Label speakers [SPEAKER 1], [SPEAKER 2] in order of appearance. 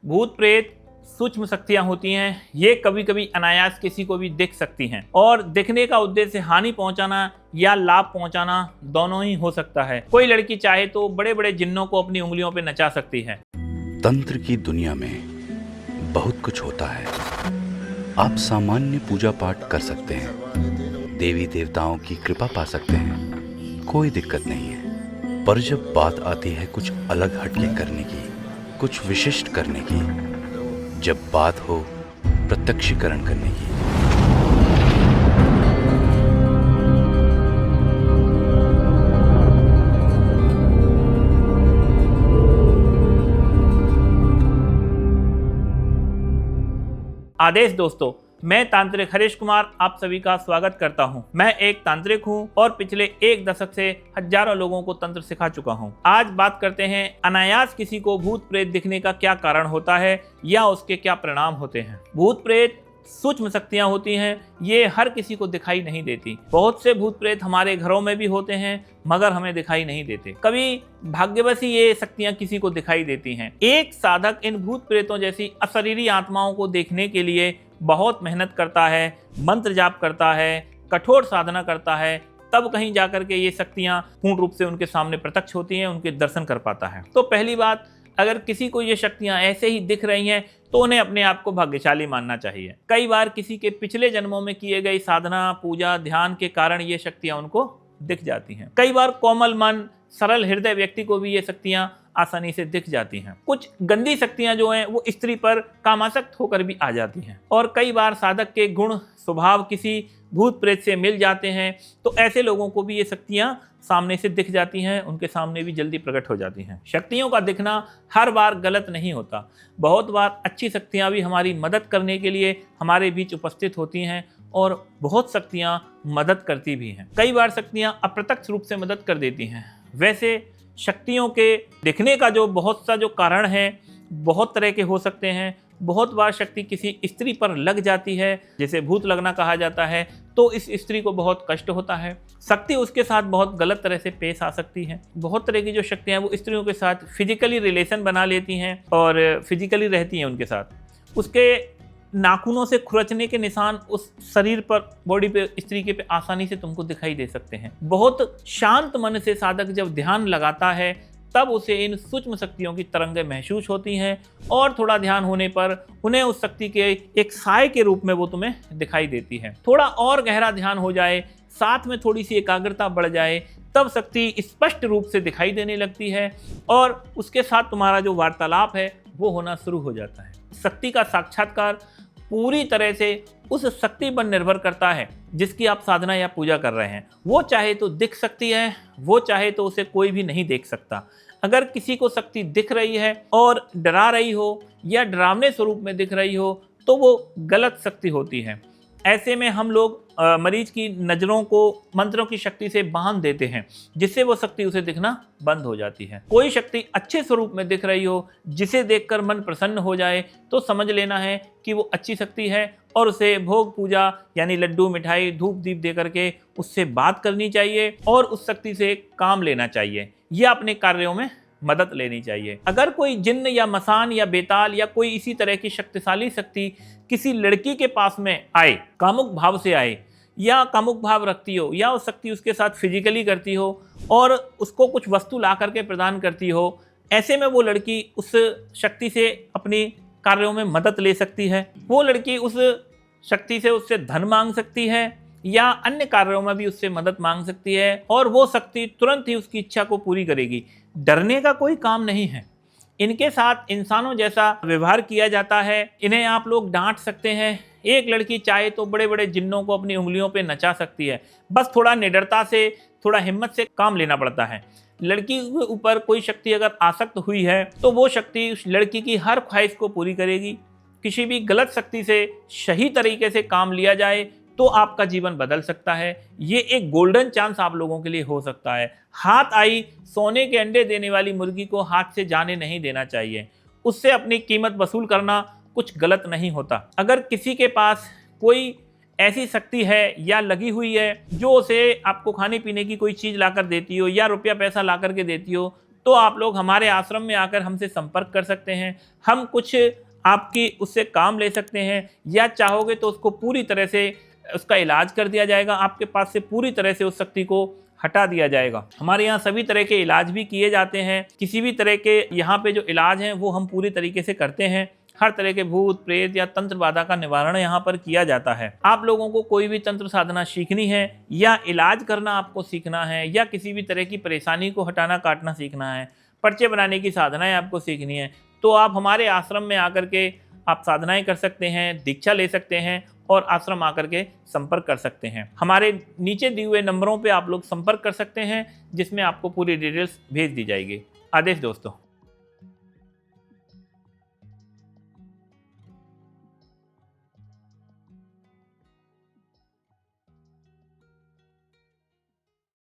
[SPEAKER 1] भूत प्रेत सूक्ष्म शक्तियां होती हैं। ये कभी कभी अनायास किसी को भी दिख सकती हैं और दिखने का उद्देश्य हानि पहुंचाना या लाभ पहुंचाना दोनों ही हो सकता है। कोई लड़की चाहे तो बड़े बड़े जिन्नों को अपनी उंगलियों पे नचा सकती है।
[SPEAKER 2] तंत्र की दुनिया में बहुत कुछ होता है। आप सामान्य पूजा पाठ कर सकते हैं, देवी देवताओं की कृपा पा सकते हैं, कोई दिक्कत नहीं है। पर जब बात आती है कुछ अलग हटके करने की, कुछ विशिष्ट करने की, जब बात हो प्रत्यक्षीकरण करने की,
[SPEAKER 1] आदेश दोस्तों, मैं तांत्रिक हरीश कुमार आप सभी का स्वागत करता हूं। मैं एक तांत्रिक हूं और पिछले एक दशक से हजारों लोगों को तंत्र सिखा चुका हूं। आज बात करते हैं अनायास किसी को भूत प्रेत दिखने का क्या कारण होता है या उसके क्या परिणाम होते हैं। भूत प्रेत सूक्ष्म शक्तियां होती हैं, ये हर किसी को दिखाई नहीं देती। बहुत से भूत प्रेत हमारे घरों में भी होते हैं मगर हमें दिखाई नहीं देते। कभी भाग्यवश ही ये शक्तियां किसी को दिखाई देती हैं। एक साधक इन भूत प्रेतों जैसी अशरीरी आत्माओं को देखने के लिए बहुत मेहनत करता है, मंत्र जाप करता है, कठोर साधना करता है, तब कहीं जाकर के ये शक्तियां पूर्ण रूप से उनके सामने प्रत्यक्ष होती हैं, उनके दर्शन कर पाता है। तो पहली बात, अगर किसी को ये शक्तियां ऐसे ही दिख रही हैं तो उन्हें अपने आप को भाग्यशाली मानना चाहिए। कई बार किसी के पिछले जन्मों में किए गई साधना, पूजा, ध्यान के कारण ये शक्तियां उनको दिख जाती हैं। कई बार कोमल मन, सरल हृदय व्यक्ति को भी ये शक्तियां आसानी से दिख जाती हैं। कुछ गंदी शक्तियां जो हैं वो स्त्री पर कामासक्त होकर भी आ जाती हैं। और कई बार साधक के गुण स्वभाव किसी भूत प्रेत से मिल जाते हैं तो ऐसे लोगों को भी ये शक्तियां सामने से दिख जाती हैं, उनके सामने भी जल्दी प्रकट हो जाती हैं। शक्तियों का दिखना हर बार गलत नहीं होता। बहुत बार अच्छी शक्तियां भी हमारी मदद करने के लिए हमारे बीच उपस्थित होती हैं और बहुत शक्तियां मदद करती भी हैं। कई बार शक्तियां अप्रत्यक्ष रूप से मदद कर देती हैं। वैसे शक्तियों के दिखने का जो बहुत सा जो कारण है बहुत तरह के हो सकते हैं। बहुत बार शक्ति किसी स्त्री पर लग जाती है, जिसे भूत लगना कहा जाता है, तो इस स्त्री को बहुत कष्ट होता है। शक्ति उसके साथ बहुत गलत तरह से पेश आ सकती है। बहुत तरह की जो शक्तियां वो स्त्रियों के साथ फिजिकली रिलेशन बना लेती हैं और फिजिकली रहती हैं उनके साथ। उसके नाखूनों से खुरचने के निशान उस शरीर पर, बॉडी पे, स्त्री के पे आसानी से तुमको दिखाई दे सकते हैं। बहुत शांत मन से साधक जब ध्यान लगाता है तब उसे इन सूक्ष्म शक्तियों की तरंगें महसूस होती हैं और थोड़ा ध्यान होने पर उन्हें उस शक्ति के एक साय के रूप में वो तुम्हें दिखाई देती है। थोड़ा और गहरा ध्यान हो जाए, साथ में थोड़ी सी एकाग्रता बढ़ जाए, तब शक्ति स्पष्ट रूप से दिखाई देने लगती है और उसके साथ तुम्हारा जो वार्तालाप है वो होना शुरू हो जाता है। शक्ति का साक्षात्कार पूरी तरह से उस शक्ति पर निर्भर करता है जिसकी आप साधना या पूजा कर रहे हैं। वो चाहे तो दिख सकती है, वो चाहे तो उसे कोई भी नहीं देख सकता। अगर किसी को शक्ति दिख रही है और डरा रही हो या डरावने स्वरूप में दिख रही हो तो वो गलत शक्ति होती है। ऐसे में हम लोग मरीज की नज़रों को मंत्रों की शक्ति से बांध देते हैं, जिससे वो शक्ति उसे दिखना बंद हो जाती है। कोई शक्ति अच्छे स्वरूप में दिख रही हो, जिसे देखकर मन प्रसन्न हो जाए, तो समझ लेना है कि वो अच्छी शक्ति है और उसे भोग पूजा यानी लड्डू, मिठाई, धूप दीप दे करके उससे बात करनी चाहिए और उस शक्ति से काम लेना चाहिए या अपने कार्यों में मदद लेनी चाहिए। अगर कोई जिन्न या मसान या बेताल या कोई इसी तरह की शक्तिशाली शक्ति किसी लड़की के पास में आए, कामुक भाव से आए या कामुक भाव रखती हो या उस शक्ति उसके साथ फिजिकली करती हो और उसको कुछ वस्तु ला करके प्रदान करती हो, ऐसे में वो लड़की उस शक्ति से अपनी कार्यों में मदद ले सकती है। वो लड़की उस शक्ति से उससे धन मांग सकती है या अन्य कार्यों में भी उससे मदद मांग सकती है और वो शक्ति तुरंत ही उसकी इच्छा को पूरी करेगी। डरने का कोई काम नहीं है। इनके साथ इंसानों जैसा व्यवहार किया जाता है। इन्हें आप लोग डांट सकते हैं। एक लड़की चाहे तो बड़े बड़े जिन्नों को अपनी उंगलियों पे नचा सकती है, बस थोड़ा निडरता से, थोड़ा हिम्मत से काम लेना पड़ता है। लड़की के ऊपर कोई शक्ति अगर आसक्त हुई है तो वो शक्ति उस लड़की की हर ख्वाहिश को पूरी करेगी। किसी भी गलत शक्ति से सही तरीके से काम लिया जाए तो आपका जीवन बदल सकता है। ये एक गोल्डन चांस आप लोगों के लिए हो सकता है। हाथ आई सोने के अंडे देने वाली मुर्गी को हाथ से जाने नहीं देना चाहिए। उससे अपनी कीमत वसूल करना कुछ गलत नहीं होता। अगर किसी के पास कोई ऐसी शक्ति है या लगी हुई है जो उसे आपको खाने पीने की कोई चीज़ ला कर देती हो या रुपया पैसा ला कर के देती हो, तो आप लोग हमारे आश्रम में आकर हमसे संपर्क कर सकते हैं। हम कुछ आपकी उससे काम ले सकते हैं, या चाहोगे तो उसको पूरी तरह से उसका इलाज कर दिया जाएगा, आपके पास से पूरी तरह से उस शक्ति को हटा दिया जाएगा। हमारे यहाँ सभी तरह के इलाज भी किए जाते हैं। किसी भी तरह के यहाँ पे जो इलाज हैं वो हम पूरी तरीके से करते हैं। हर तरह के भूत प्रेत या तंत्र बाधा का निवारण यहाँ पर किया जाता है। आप लोगों को कोई भी तंत्र साधना सीखनी है, या इलाज करना आपको सीखना है, या किसी भी तरह की परेशानी को हटाना काटना सीखना है, पर्चे बनाने की साधनाएं आपको सीखनी है, तो आप हमारे आश्रम में आकर के आप साधनाएं कर सकते हैं, दीक्षा ले सकते हैं और आश्रम आकर के संपर्क कर सकते हैं। हमारे नीचे दिए हुए नंबरों पे आप लोग संपर्क कर सकते हैं, जिसमें आपको पूरी डिटेल्स भेज दी जाएगी। आदेश दोस्तों।